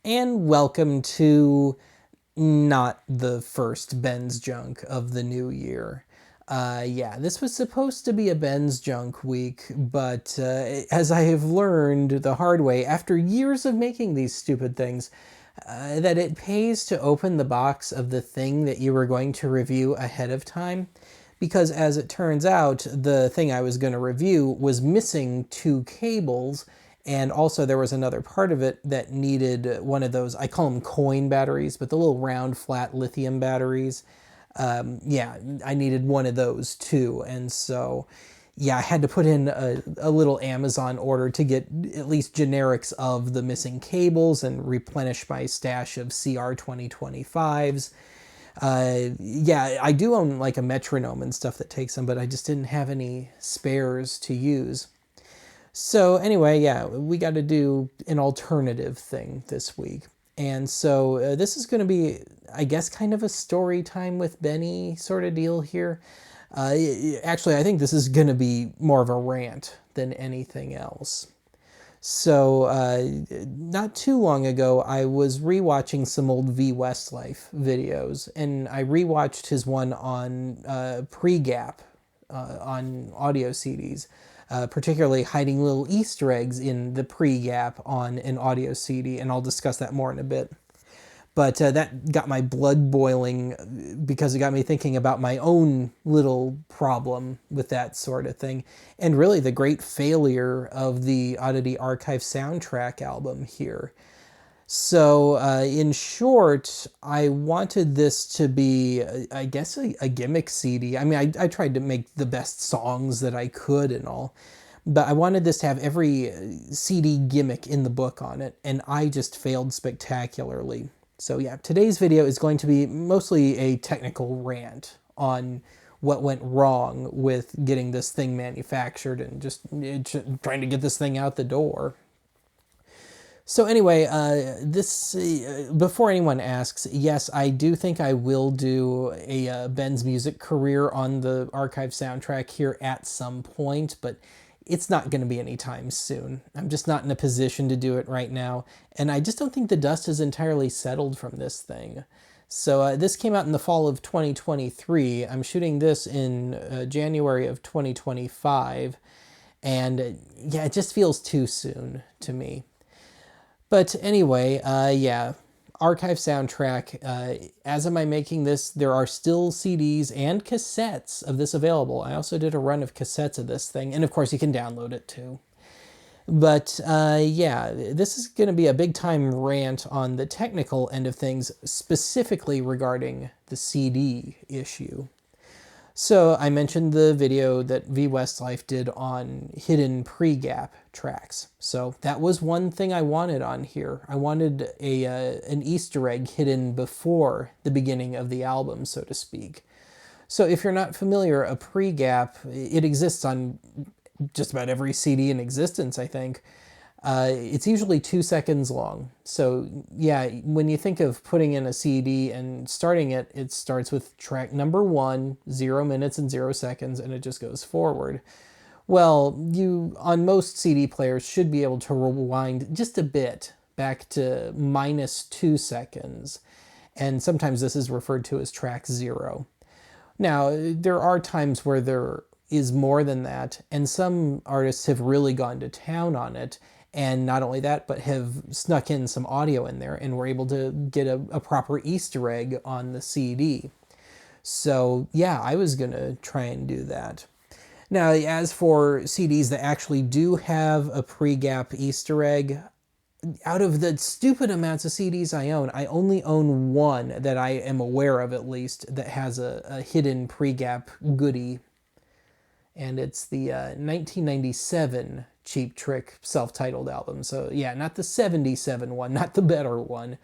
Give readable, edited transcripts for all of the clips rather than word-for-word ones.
and welcome to not the first Ben's Junk of the new year. Yeah, this was supposed to be a Ben's Junk week, but as I have learned the hard way after years of making these stupid things, that it pays to open the box of the thing that you were going to review ahead of time. Because as it turns out, the thing I was going to review was missing two cables, and also there was another part of it that needed one of those, I call them coin batteries, but the little round flat lithium batteries. Yeah, I needed one of those too. And so, yeah, I had to put in a little Amazon order to get at least generics of the missing cables and replenish my stash of CR 2025s. Yeah, I do own like a metronome and stuff that takes them, but I just didn't have any spares to use. So anyway, yeah, we got to do an alternative thing this week. And so this is going to be, I guess, kind of a story time with Benny sort of deal here. Actually, I think this is going to be more of a rant than anything else. So, not too long ago, I was rewatching some old V Westlife videos, and I rewatched his one on Pregap on audio CDs, particularly hiding little Easter eggs in the Pregap on an audio CD, and I'll discuss that more in a bit. But that got my blood boiling because it got me thinking about my own little problem with that sort of thing. And really the great failure of the Oddity Archive soundtrack album here. So, in short, I wanted this to be, I guess, a gimmick CD. I mean, I tried to make the best songs that I could and all. But I wanted this to have every CD gimmick in the book on it, and I just failed spectacularly. So yeah, today's video is going to be mostly a technical rant on what went wrong with getting this thing manufactured and just trying to get this thing out the door. So anyway, before anyone asks, yes, I do think I will do a Ben's music career on the archive soundtrack here at some point, but it's not going to be anytime soon. I'm just not in a position to do it right now, and I just don't think the dust is entirely settled from this thing. So this came out in the fall of 2023. I'm shooting this in January of 2025, and yeah, it just feels too soon to me. But anyway, yeah, archive soundtrack. As am I making this, there are still CDs and cassettes of this available. I also did a run of cassettes of this thing, and of course you can download it too. But yeah, this is going to be a big time rant on the technical end of things, specifically regarding the CD issue. So I mentioned the video that V Westlife did on hidden pre-gap tracks. So that was one thing I wanted on here. I wanted an Easter egg hidden before the beginning of the album, so to speak. So if you're not familiar, a pre-gap, it exists on just about every CD in existence, I think. It's usually 2 seconds long. So yeah, when you think of putting in a CD and starting it, it starts with track number 1, 0 minutes and 0 seconds, and it just goes forward. Well, you, on most CD players, should be able to rewind just a bit back to -2 seconds. And sometimes this is referred to as track 0. Now, there are times where there is more than that, and some artists have really gone to town on it. And not only that, but have snuck in some audio in there and were able to get a proper Easter egg on the CD. So yeah, I was going to try and do that. Now, as for CDs that actually do have a pre-gap Easter egg, out of the stupid amounts of CDs I own, I only own one that I am aware of at least that has a hidden pre-gap goodie. And it's the 1997 Cheap Trick self-titled album. So yeah, not the 77 one, not the better one.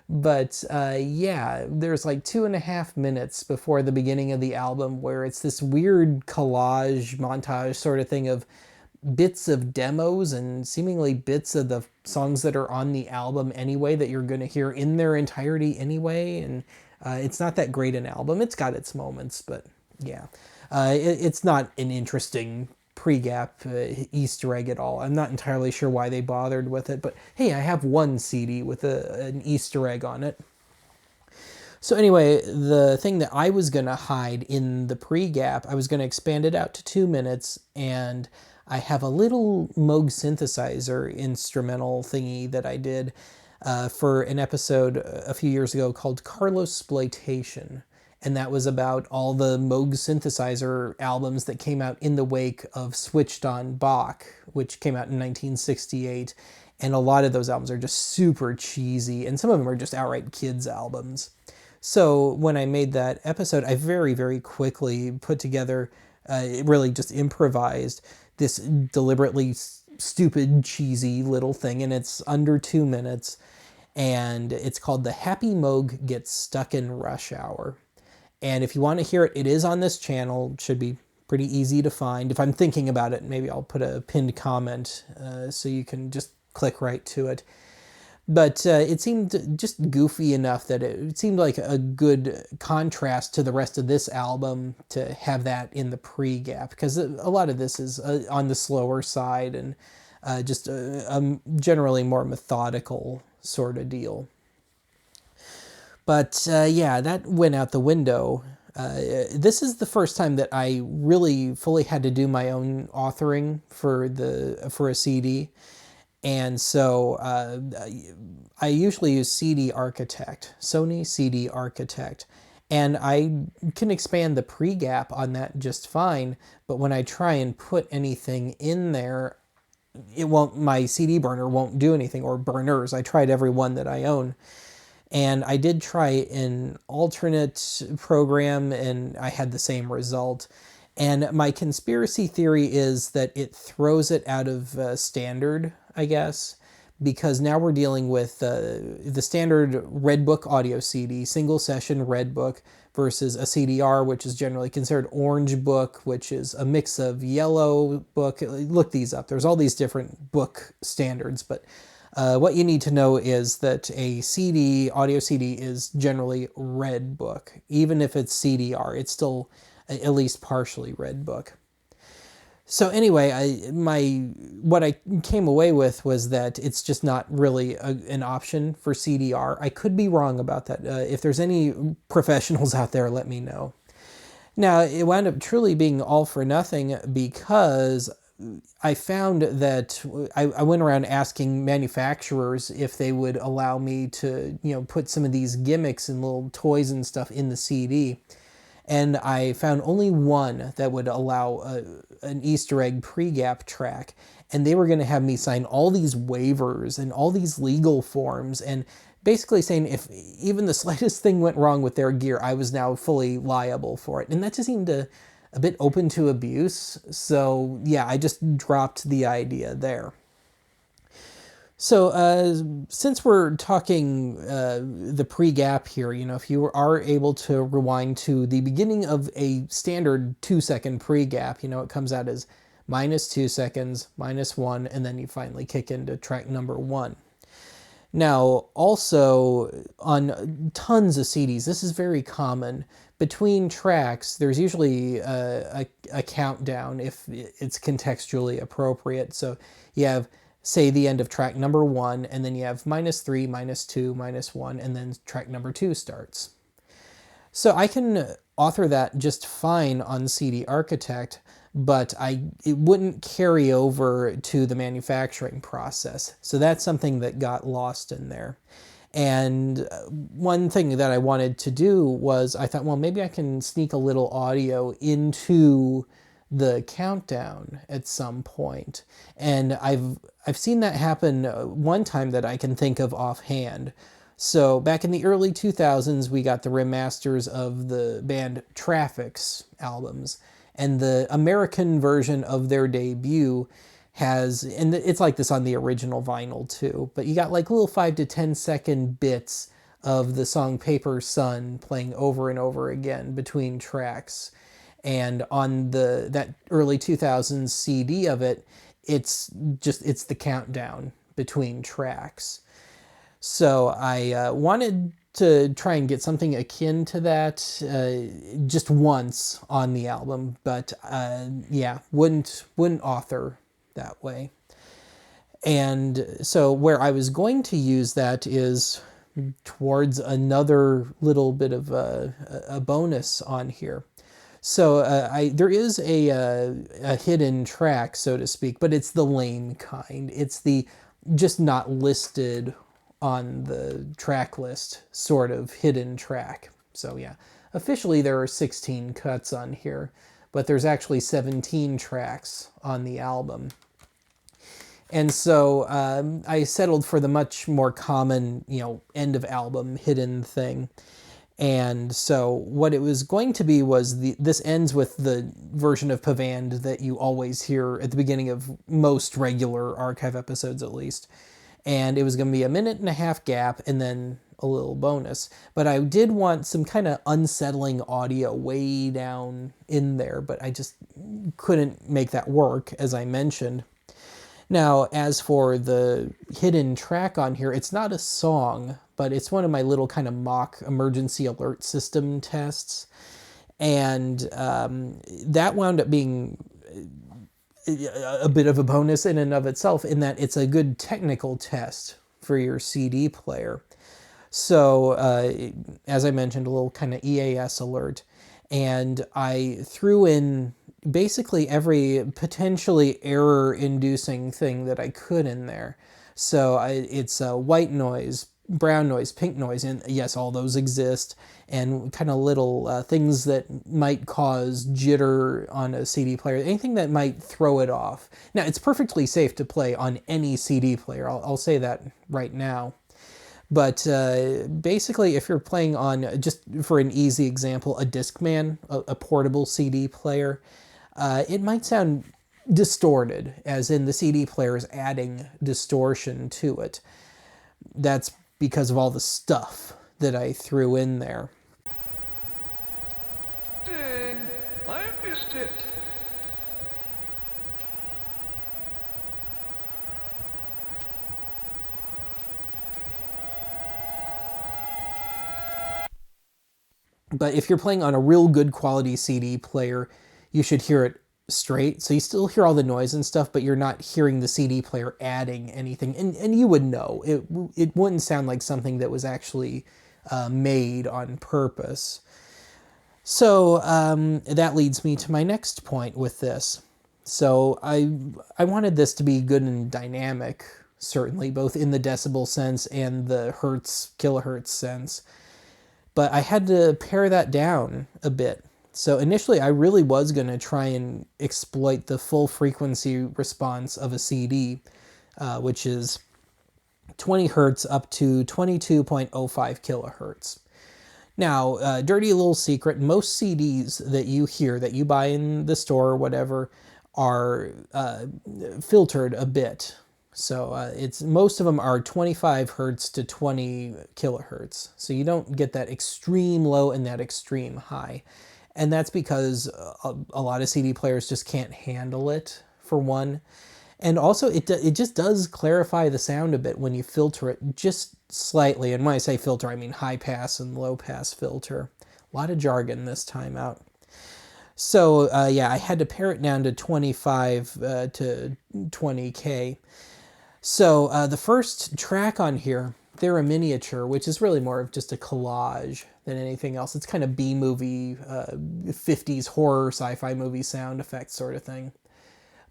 But yeah, there's like 2.5 minutes before the beginning of the album where it's this weird collage montage sort of thing of bits of demos and seemingly bits of the songs that are on the album anyway that you're going to hear in their entirety anyway. And it's not that great an album. It's got its moments, but yeah. It's not an interesting Pregap Easter egg at all. I'm not entirely sure why they bothered with it, but hey, I have one CD with an Easter egg on it. So anyway, the thing that I was going to hide in the Pregap, I was going to expand it out to 2 minutes, and I have a little Moog synthesizer instrumental thingy that I did for an episode a few years ago called Carlos Exploitation. And that was about all the Moog synthesizer albums that came out in the wake of Switched on Bach, which came out in 1968. And a lot of those albums are just super cheesy, and some of them are just outright kids' albums. So when I made that episode, I very, very quickly put together, really just improvised this deliberately stupid, cheesy little thing, and it's under 2 minutes, and it's called The Happy Moog Gets Stuck in Rush Hour. And if you want to hear it, it is on this channel. It should be pretty easy to find. If I'm thinking about it, maybe I'll put a pinned comment so you can just click right to it. But it seemed just goofy enough that it seemed like a good contrast to the rest of this album to have that in the Pregap, because a lot of this is on the slower side and just a generally more methodical sort of deal. But yeah, that went out the window. This is the first time that I really fully had to do my own authoring for a CD. And so I usually use CD Architect, Sony CD Architect, and I can expand the Pregap on that just fine, but when I try and put anything in there, my CD burner won't do anything, or burners. I tried every one that I own. And I did try an alternate program, and I had the same result. And my conspiracy theory is that it throws it out of standard, I guess, because now we're dealing with the standard Redbook audio CD, single session Redbook, versus a CDR, which is generally considered Orange Book, which is a mix of Yellow Book. Look these up. There's all these different book standards, but what you need to know is that a CD, audio CD, is generally Redbook. Even if it's CDR, it's still at least partially Redbook. So anyway, what I came away with was that it's just not really an option for CDR. I could be wrong about that. If there's any professionals out there, let me know. Now, it wound up truly being all for nothing because I found that I went around asking manufacturers if they would allow me to, put some of these gimmicks and little toys and stuff in the CD. And I found only one that would allow an Easter egg Pregap track. And they were going to have me sign all these waivers and all these legal forms, and basically saying if even the slightest thing went wrong with their gear, I was now fully liable for it. And that just seemed a bit open to abuse. So yeah, I just dropped the idea there. So since we're talking the Pregap here, if you are able to rewind to the beginning of a standard 2-second Pregap, it comes out as -2 seconds, -1, and then you finally kick into track number 1. Now, also on tons of CDs, this is very common. Between tracks, there's usually a countdown if it's contextually appropriate. So you have, say, the end of track number 1, and then you have -3, -2, -1, and then track number 2 starts. So I can author that just fine on CD Architect, but it wouldn't carry over to the manufacturing process. So that's something that got lost in there. And one thing that I wanted to do was I thought, well, maybe I can sneak a little audio into the countdown at some point. And I've seen that happen one time that I can think of offhand. So back in the early 2000s, we got the remasters of the band Traffic's albums. And the American version of their debut has, and it's like this on the original vinyl too, but you got like little 5 to 10 second bits of the song Paper Sun playing over and over again between tracks. And on that early 2000s CD of it, it's the countdown between tracks. So I wanted to try and get something akin to that just once on the album, but yeah, wouldn't author that way. And so where I was going to use that is towards another little bit of a bonus on here. So there is a hidden track, so to speak, but it's the lame kind. It's the just not listed on the track list sort of hidden track. So yeah, officially there are 16 cuts on here, but there's actually 17 tracks on the album. And so I settled for the much more common, end of album hidden thing. And so what it was going to be was this ends with the version of Pavand that you always hear at the beginning of most regular archive episodes, at least. And it was going to be a 1.5-minute gap and then a little bonus. But I did want some kind of unsettling audio way down in there, but I just couldn't make that work, as I mentioned. Now, as for the hidden track on here, it's not a song, but it's one of my little kind of mock emergency alert system tests. And that wound up being a bit of a bonus in and of itself, in that it's a good technical test for your CD player. So, as I mentioned, a little kind of EAS alert. And I threw in basically every potentially error-inducing thing that I could in there. So it's white noise, brown noise, pink noise, and yes, all those exist, and kind of little things that might cause jitter on a CD player, anything that might throw it off. Now, it's perfectly safe to play on any CD player, I'll say that right now. But basically, if you're playing on, just for an easy example, a Discman, a portable CD player, it might sound distorted, as in the CD player is adding distortion to it. That's because of all the stuff that I threw in there. Dang, I missed it. But if you're playing on a real good quality CD player, you should hear it straight. So you still hear all the noise and stuff, but you're not hearing the CD player adding anything. And you would know. It wouldn't sound like something that was actually made on purpose. So that leads me to my next point with this. So I wanted this to be good and dynamic, certainly, both in the decibel sense and the hertz, kilohertz sense. But I had to pare that down a bit. So initially, I really was going to try and exploit the full frequency response of a CD, which is 20 hertz up to 22.05 kilohertz. Now, dirty little secret, most CDs that you hear, that you buy in the store or whatever, are filtered a bit. So most of them are 25 hertz to 20 kilohertz. So you don't get that extreme low and that extreme high. And that's because a lot of CD players just can't handle it, for one. And also, it just does clarify the sound a bit when you filter it just slightly. And when I say filter, I mean high pass and low pass filter. A lot of jargon this time out. So yeah, I had to pare it down to 25 to 20K. So the first track on here, they're a miniature, which is really more of just a collage than anything else. It's kind of B-movie, 50s horror, sci-fi movie sound effects sort of thing.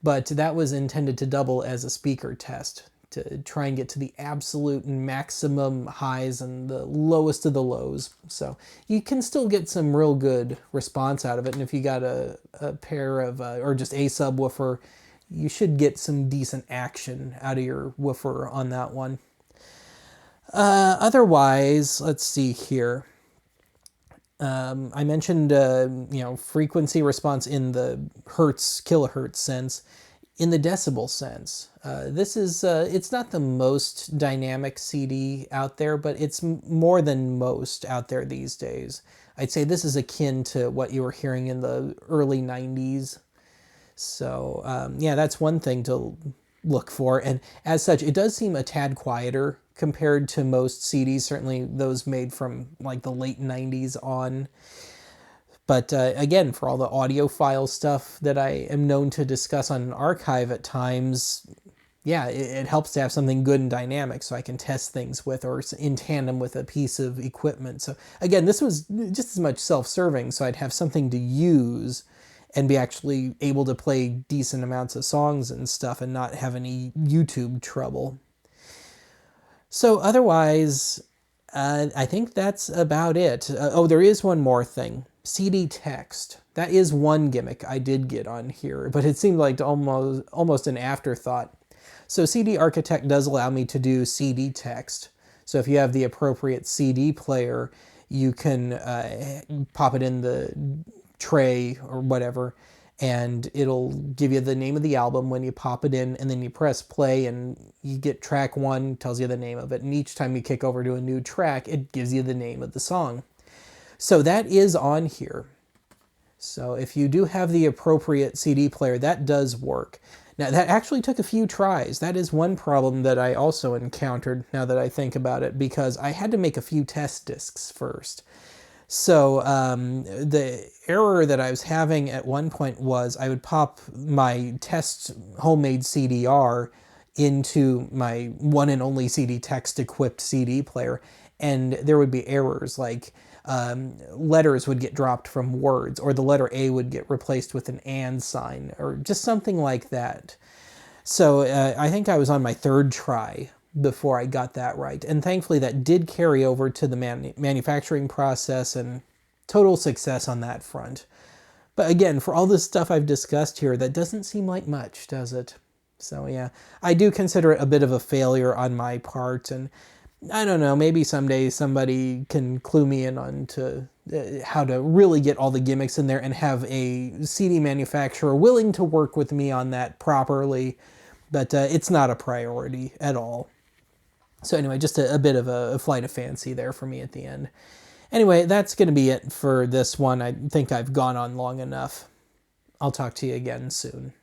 But that was intended to double as a speaker test, to try and get to the absolute maximum highs and the lowest of the lows. So you can still get some real good response out of it. And if you got a pair of, or just a subwoofer, you should get some decent action out of your woofer on that one. Otherwise, let's see here. I mentioned, frequency response in the hertz, kilohertz sense. In the decibel sense, this is, it's not the most dynamic CD out there, but it's more than most out there these days. I'd say this is akin to what you were hearing in the early 90s. So, yeah, that's one thing to look for. And as such, it does seem a tad quieter compared to most CDs, certainly those made from like the late 90s on. But again, for all the audiophile stuff that I am known to discuss on an archive at times, yeah, it helps to have something good and dynamic so I can test things with or in tandem with a piece of equipment. So again, this was just as much self-serving, so I'd have something to use and be actually able to play decent amounts of songs and stuff and not have any YouTube trouble. So otherwise, I think that's about it. Oh, there is one more thing. CD text. That is one gimmick I did get on here, but it seemed like almost an afterthought. So CD Architect does allow me to do CD text. So if you have the appropriate CD player, you can pop it in the tray or whatever, and it'll give you the name of the album when you pop it in, and then you press play and you get track one, tells you the name of it, and each time you kick over to a new track, it gives you the name of the song. So that is on here. So if you do have the appropriate CD player, that does work. Now that actually took a few tries. That is one problem that I also encountered now that I think about it, because I had to make a few test discs first. So the error that I was having at one point was I would pop my test homemade CDR into my one and only CD text equipped CD player, and there would be errors like letters would get dropped from words, or the letter A would get replaced with an and sign, or just something like that. So I think I was on my third try before I got that right. And thankfully that did carry over to the manufacturing process, and total success on that front. But again, for all this stuff I've discussed here, that doesn't seem like much, does it? So yeah, I do consider it a bit of a failure on my part, and I don't know, maybe someday somebody can clue me in on to how to really get all the gimmicks in there and have a CD manufacturer willing to work with me on that properly, but it's not a priority at all. So anyway, just a bit of a flight of fancy there for me at the end. Anyway, that's going to be it for this one. I think I've gone on long enough. I'll talk to you again soon.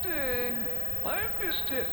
Dang, I missed it.